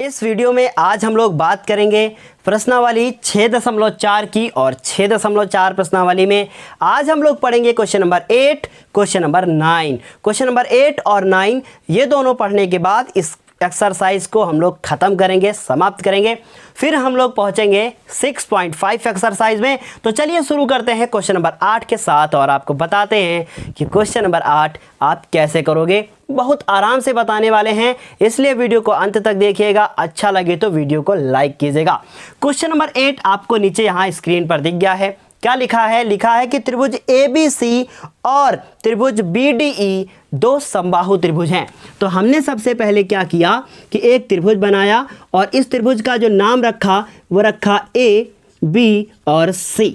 इस वीडियो में आज हम लोग बात करेंगे प्रश्नावली 6.4 की और 6.4 प्रश्नावली में आज हम लोग पढ़ेंगे question number 8, question number 9। Question number 8 और 9 ये दोनों पढ़ने के बाद इस एक्सरसाइज को हम लोग ख़त्म करेंगे, समाप्त करेंगे। फिर हम लोग पहुंचेंगे 6.5 एक्सरसाइज में। तो चलिए शुरू करते हैं क्वेश्चन नंबर 8 के साथ और आपको बताते हैं कि क्वेश्चन नंबर 8 आप कैसे करोगे। बहुत आराम से बताने वाले हैं, इसलिए वीडियो को अंत तक देखिएगा। अच्छा लगे तो वीडियो को लाइक कीजिएगा। क्वेश्चन नंबर 8 आपको नीचे यहाँ स्क्रीन पर दिख गया है। क्या लिखा है? लिखा है कि त्रिभुज ABC और त्रिभुज BDE दो समबाहु त्रिभुज हैं। तो हमने सबसे पहले क्या किया कि एक त्रिभुज बनाया और इस त्रिभुज का जो नाम रखा वो रखा A, B और C।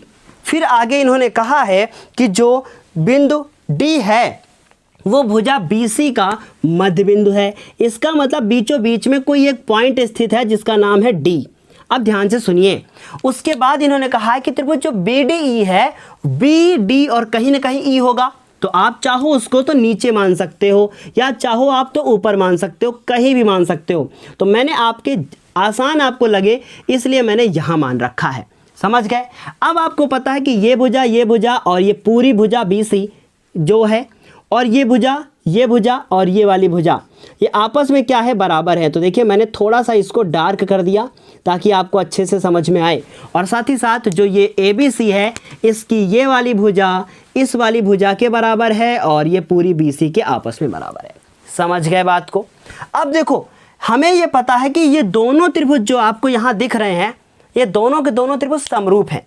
फिर आगे इन्होंने कहा है कि जो बिंदु D है वो भुजा BC का मध्य बिंदु है। इसका मतलब बीचों बीच में कोई एक पॉइंट स्थित है जिसका नाम है D। अब ध्यान से सुनिए। उसके बाद इन्होंने कहा है कि त्रिभुज जो BDE है, BD और कहीं ना कहीं E होगा। तो आप चाहो उसको तो नीचे मान सकते हो या चाहो आप तो ऊपर मान सकते हो, कहीं भी मान सकते हो। तो मैंने आपके आसान आपको लगे इसलिए मैंने यहाँ मान रखा है। समझ गए? अब आपको पता है कि ये भुजा और ये पूरी भुजा BC जो है और ये भुजा और ये वाली भुजा ये आपस में क्या है? बराबर है। तो देखिए मैंने थोड़ा सा इसको डार्क कर दिया ताकि आपको अच्छे से समझ में आए। और साथ ही साथ जो ये ABC है इसकी ये वाली भुजा इस वाली भुजा के बराबर है और ये पूरी BC के आपस में बराबर है। समझ गए बात को? अब देखो हमें ये पता है कि ये दोनों त्रिभुज जो आपको यहाँ दिख रहे हैं ये दोनों के दोनों त्रिभुज समरूप हैं।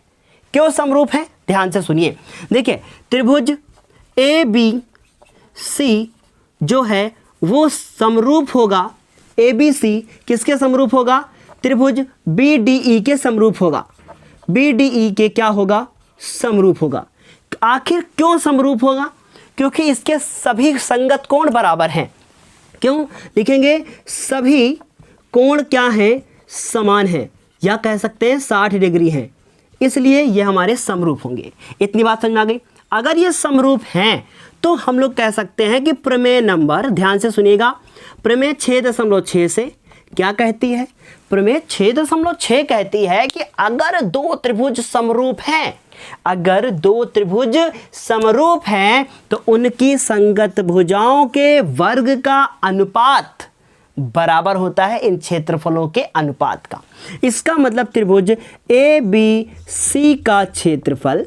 क्यों समरूप हैं? ध्यान से सुनिए। देखिए त्रिभुज ABC जो है वो समरूप होगा। ABC किसके समरूप होगा? त्रिभुज BDE के समरूप होगा। BDE के क्या होगा? समरूप होगा। आखिर क्यों समरूप होगा? क्योंकि इसके सभी संगत कोण बराबर हैं। क्यों लिखेंगे? सभी कोण क्या हैं? समान हैं, या कह सकते हैं 60 डिग्री हैं, इसलिए ये हमारे समरूप होंगे। इतनी बात समझ में आ गई। अगर ये समरूप हैं तो हम लोग कह सकते हैं कि प्रमेय नंबर, ध्यान से सुनिएगा, प्रमेय 6.6 से क्या कहती है? प्रमेय 6.6 कहती है कि अगर दो त्रिभुज समरूप हैं, अगर दो त्रिभुज समरूप हैं तो उनकी संगत भुजाओं के वर्ग का अनुपात बराबर होता है इन क्षेत्रफलों के अनुपात का। इसका मतलब त्रिभुज ABC का क्षेत्रफल,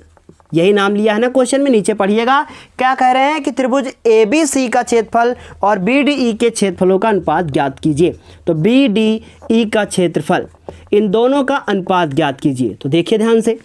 यही नाम लिया है ना क्वेश्चन में, नीचे पढ़िएगा क्या कह रहे हैं कि त्रिभुज ABC का क्षेत्रफल और BDE के क्षेत्रफलों का अनुपात ज्ञात कीजिए। तो BDE का क्षेत्रफल, इन दोनों का अनुपात ज्ञात कीजिए। तो देखिए ध्यान से,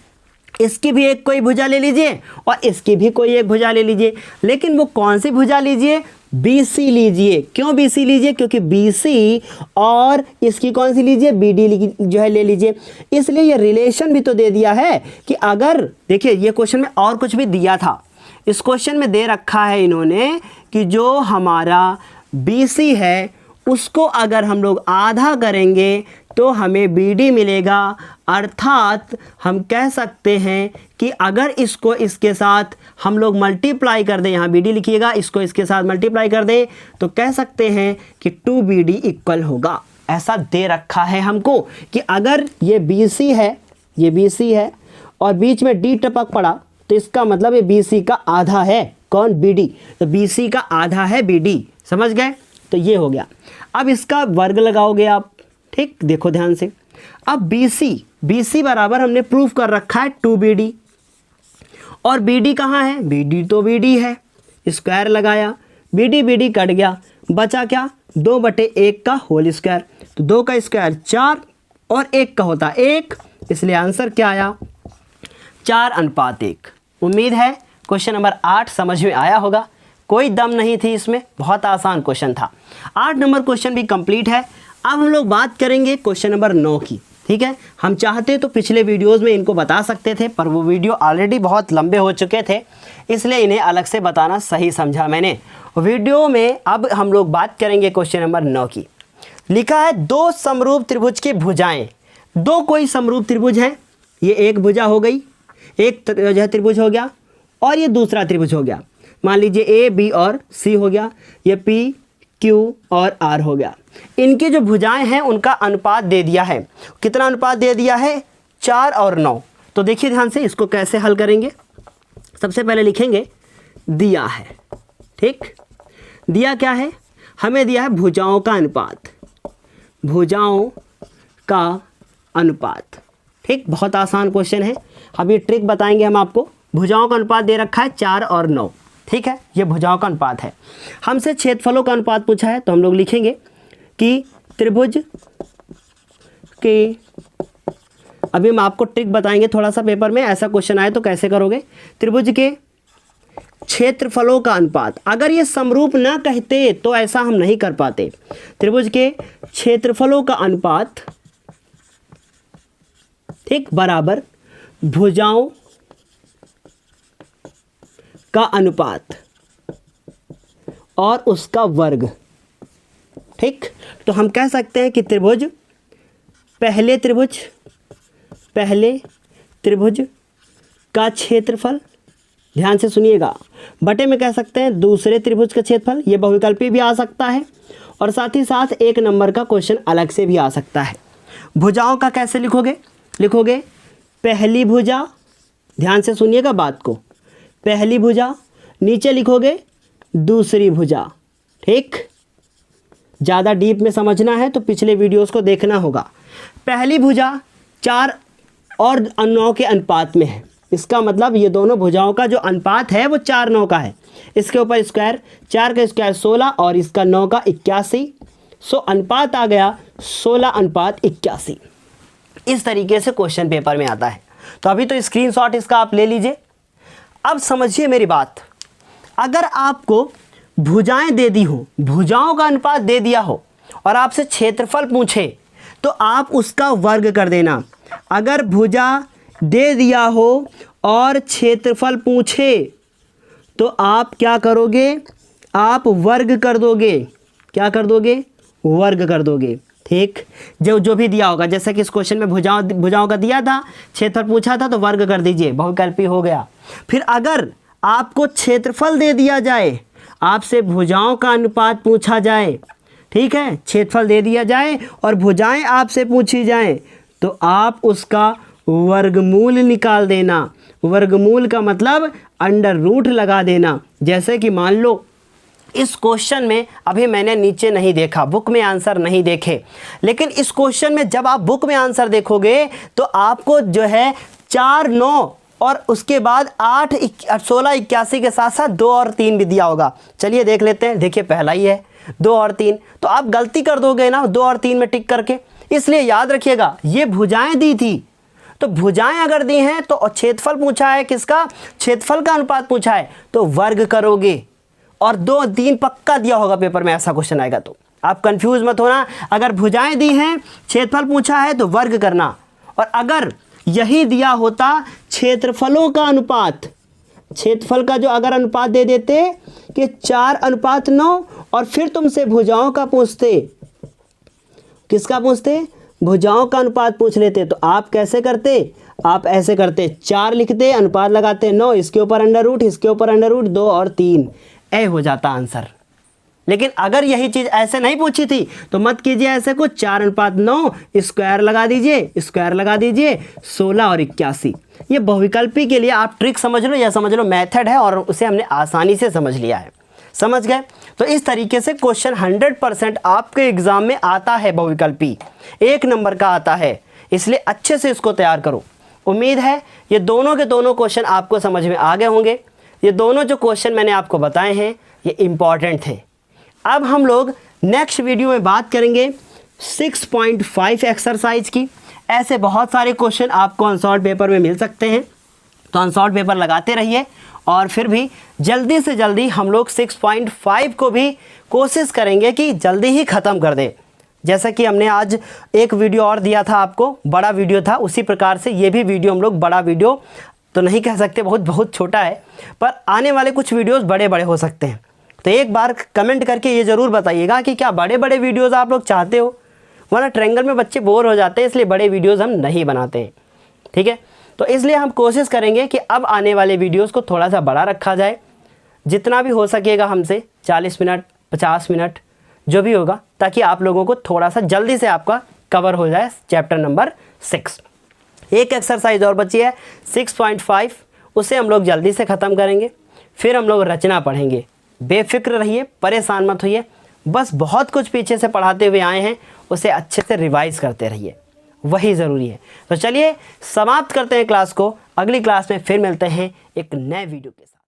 इसकी भी एक कोई भुजा ले लीजिए और इसकी भी कोई एक भुजा ले लीजिए, लेकिन वो कौन सी भुजा लीजिए? BC लीजिए। क्यों BC लीजिए? क्योंकि BC और इसकी कौन सी लीजिए? BD जो है ले लीजिए। इसलिए ये रिलेशन भी तो दे दिया है कि अगर, देखिए ये क्वेश्चन में और कुछ भी दिया था, इस क्वेश्चन में दे रखा है इन्होंने कि जो हमारा BC है उसको अगर हम लोग आधा करेंगे तो हमें BD मिलेगा। अर्थात हम कह सकते हैं कि अगर इसको इसके साथ हम लोग मल्टीप्लाई कर दें, यहाँ BD लिखिएगा, इसको इसके साथ मल्टीप्लाई कर दें तो कह सकते हैं कि 2BD इक्वल होगा। ऐसा दे रखा है हमको कि अगर ये BC है, ये BC है और बीच में D टपक पड़ा तो इसका मतलब ये BC का आधा है। कौन? BD। तो BC का आधा है BD। समझ गए? तो ये हो गया। अब इसका वर्ग लगाओगे आप, ठीक? देखो ध्यान से। अब BC बराबर हमने प्रूफ कर रखा है 2BD और BD कहाँ है? BD तो BD है। स्क्वायर लगाया, BD कट गया, बचा क्या? 2/1 का होल स्क्वायर। तो 2 का स्क्वायर 4 और 1 का होता 1, इसलिए आंसर क्या आया? 4:1। उम्मीद है क्वेश्चन नंबर 8 समझ में आया होगा। कोई दम नहीं थी इसमें, बहुत आसान क्वेश्चन था। 8 नंबर क्वेश्चन भी कंप्लीट है। अब हम लोग बात करेंगे क्वेश्चन नंबर 9 की। ठीक है, हम चाहते तो पिछले वीडियोस में इनको बता सकते थे, पर वो वीडियो ऑलरेडी बहुत लंबे हो चुके थे, इसलिए इन्हें अलग से बताना सही समझा मैंने। वीडियो में अब हम लोग बात करेंगे क्वेश्चन नंबर 9 की। लिखा है दो समरूप त्रिभुज की भुजाएं। दो कोई समरूप त्रिभुज हैं, ये एक भुजा हो गई, एक जो है त्रिभुज हो गया और ये दूसरा त्रिभुज हो गया। मान लीजिए A, B और C हो गया, ये P, Q और R हो गया। इनकी जो भुजाएं हैं उनका अनुपात दे दिया है। कितना अनुपात दे दिया है? 4 और 9। तो देखिए ध्यान से, इसको कैसे हल करेंगे। सबसे पहले लिखेंगे दिया है, ठीक। दिया क्या है? हमें दिया है भुजाओं का अनुपात, भुजाओं का अनुपात, ठीक। बहुत आसान क्वेश्चन है। अब ये ट्रिक बताएंगे हम आपको। भुजाओं का अनुपात दे रखा है 4 और 9, ठीक है। ये भुजाओं का अनुपात है। हमसे क्षेत्रफलों का अनुपात पूछा है, तो हम लोग लिखेंगे कि त्रिभुज के, अभी हम आपको ट्रिक बताएंगे थोड़ा सा, पेपर में ऐसा क्वेश्चन आए तो कैसे करोगे। त्रिभुज के क्षेत्रफलों का अनुपात, अगर ये समरूप ना कहते तो ऐसा हम नहीं कर पाते। त्रिभुज के क्षेत्रफलों का अनुपात, ठीक, बराबर भुजाओं का अनुपात और उसका वर्ग, ठीक। तो हम कह सकते हैं कि पहले त्रिभुज का क्षेत्रफल, ध्यान से सुनिएगा, बटे में कह सकते हैं दूसरे त्रिभुज का क्षेत्रफल। ये बहुविकल्पी भी आ सकता है और साथ ही साथ 1 नंबर का क्वेश्चन अलग से भी आ सकता है। भुजाओं का कैसे लिखोगे? लिखोगे पहली भुजा, ध्यान से सुनिएगा बात को, पहली भुजा, नीचे लिखोगे दूसरी भुजा, ठीक। ज़्यादा डीप में समझना है तो पिछले वीडियोस को देखना होगा। पहली भुजा 4 और 9 के अनुपात में है। इसका मतलब ये दोनों भुजाओं का जो अनुपात है वो 4-9 का है। इसके ऊपर स्क्वायर, 4 का स्क्वायर 16 और इसका 9 का 81। सो अनुपात आ गया 16:81। इस तरीके से क्वेश्चन पेपर में आता है। तो अभी तो स्क्रीनशॉट इसका आप ले लीजिए। अब समझिए मेरी बात, अगर आपको भुजाएं दे दी हो, भुजाओं का अनुपात दे दिया हो और आपसे क्षेत्रफल पूछे तो आप उसका वर्ग कर देना। अगर भुजा दे दिया हो और क्षेत्रफल पूछे तो आप क्या करोगे? आप वर्ग कर दोगे। क्या कर दोगे? वर्ग कर दोगे, ठीक। जो भी दिया होगा, जैसे कि इस क्वेश्चन में भुजाओं का दिया था, क्षेत्रफल पूछा था, तो वर्ग कर दीजिए, बहुविकल्पी हो गया। फिर अगर आपको क्षेत्रफल दे दिया जाए, आपसे भुजाओं का अनुपात पूछा जाए, ठीक है, क्षेत्रफल दे दिया जाए और भुजाएं आपसे पूछी जाएं, तो आप उसका वर्गमूल निकाल देना। वर्गमूल का मतलब अंडर रूट लगा देना। जैसे कि मान लो इस क्वेश्चन में, अभी मैंने नीचे नहीं देखा, बुक में आंसर नहीं देखे, लेकिन इस क्वेश्चन में जब आप बुक में आंसर देखोगे तो आपको जो है 4, 9 और उसके बाद 8, 16, 81 के साथ साथ 2 और 3 भी दिया होगा। चलिए देख लेते हैं। देखिए पहला ही है 2 और 3, तो आप गलती कर दोगे ना 2 और 3 में टिक करके। इसलिए याद रखिएगा, ये भुजाएं दी थी, तो भुजाएं अगर दी हैं तो क्षेत्रफल पूछा है, किसका? क्षेत्रफल का अनुपात पूछा है, तो वर्ग करोगे। और 2, 3 पक्का दिया होगा पेपर में, ऐसा क्वेश्चन आएगा तो आप कंफ्यूज मत होना। अगर भुजाएं दी हैं, क्षेत्रफल पूछा है, तो वर्ग करना। और अगर यही दिया होता क्षेत्रफलों का अनुपात, क्षेत्रफल का जो अगर अनुपात दे देते कि 4:9 और फिर तुमसे भुजाओं का पूछते, किसका पूछते? भुजाओं का अनुपात पूछ लेते, तो आप कैसे करते? आप ऐसे करते, 4 लिखते, अनुपात लगाते 9, इसके ऊपर अंडर रूट, इसके ऊपर अंडर रूट, 2 और 3, ए हो जाता आंसर। लेकिन अगर यही चीज़ ऐसे नहीं पूछी थी तो मत कीजिए ऐसे कुछ, 4:9, स्क्वायर लगा दीजिए, स्क्वायर लगा दीजिए, 16 और 81। ये बहुविकल्पी के लिए आप ट्रिक समझ लो या समझ लो मेथड है, और उसे हमने आसानी से समझ लिया है। समझ गए? तो इस तरीके से क्वेश्चन 100% आपके एग्जाम में आता है, बहुविकल्पी 1 नंबर का आता है। इसलिए अच्छे से इसको तैयार करो। उम्मीद है ये दोनों के दोनों क्वेश्चन आपको समझ में आ गए होंगे। ये दोनों जो क्वेश्चन मैंने आपको बताए हैं ये इम्पॉर्टेंट थे। अब हम लोग नेक्स्ट वीडियो में बात करेंगे 6.5 एक्सरसाइज की। ऐसे बहुत सारे क्वेश्चन आपको अनसॉल्व पेपर में मिल सकते हैं, तो अनसॉल्व पेपर लगाते रहिए। और फिर भी जल्दी से जल्दी हम लोग 6.5 को भी कोशिश करेंगे कि जल्दी ही ख़त्म कर दें। जैसा कि हमने आज एक वीडियो और दिया था आपको, बड़ा वीडियो था, उसी प्रकार से ये भी वीडियो हम लोग, बड़ा वीडियो तो नहीं कह सकते, बहुत छोटा है, पर आने वाले कुछ वीडियोस बड़े बड़े हो सकते हैं। तो एक बार कमेंट करके ये ज़रूर बताइएगा कि क्या बड़े बड़े वीडियोस आप लोग चाहते हो, वरना ट्रायंगल में बच्चे बोर हो जाते हैं, इसलिए बड़े वीडियोस हम नहीं बनाते हैं। ठीक है, तो इसलिए हम कोशिश करेंगे कि अब आने वाले वीडियोस को थोड़ा सा बड़ा रखा जाए, जितना भी हो सकेगा हमसे 40 मिनट 50 मिनट जो भी होगा ताकि आप लोगों को थोड़ा सा जल्दी से आपका कवर हो जाए चैप्टर नंबर 6। एक एक्सरसाइज और बची है 6.5, उसे हम लोग जल्दी से ख़त्म करेंगे, फिर हम लोग रचना पढ़ेंगे। बेफिक्र रहिए, परेशान मत होइए, बस बहुत कुछ पीछे से पढ़ाते हुए आए हैं, उसे अच्छे से रिवाइज करते रहिए, वही ज़रूरी है। तो चलिए समाप्त करते हैं क्लास को, अगली क्लास में फिर मिलते हैं एक नए वीडियो के साथ।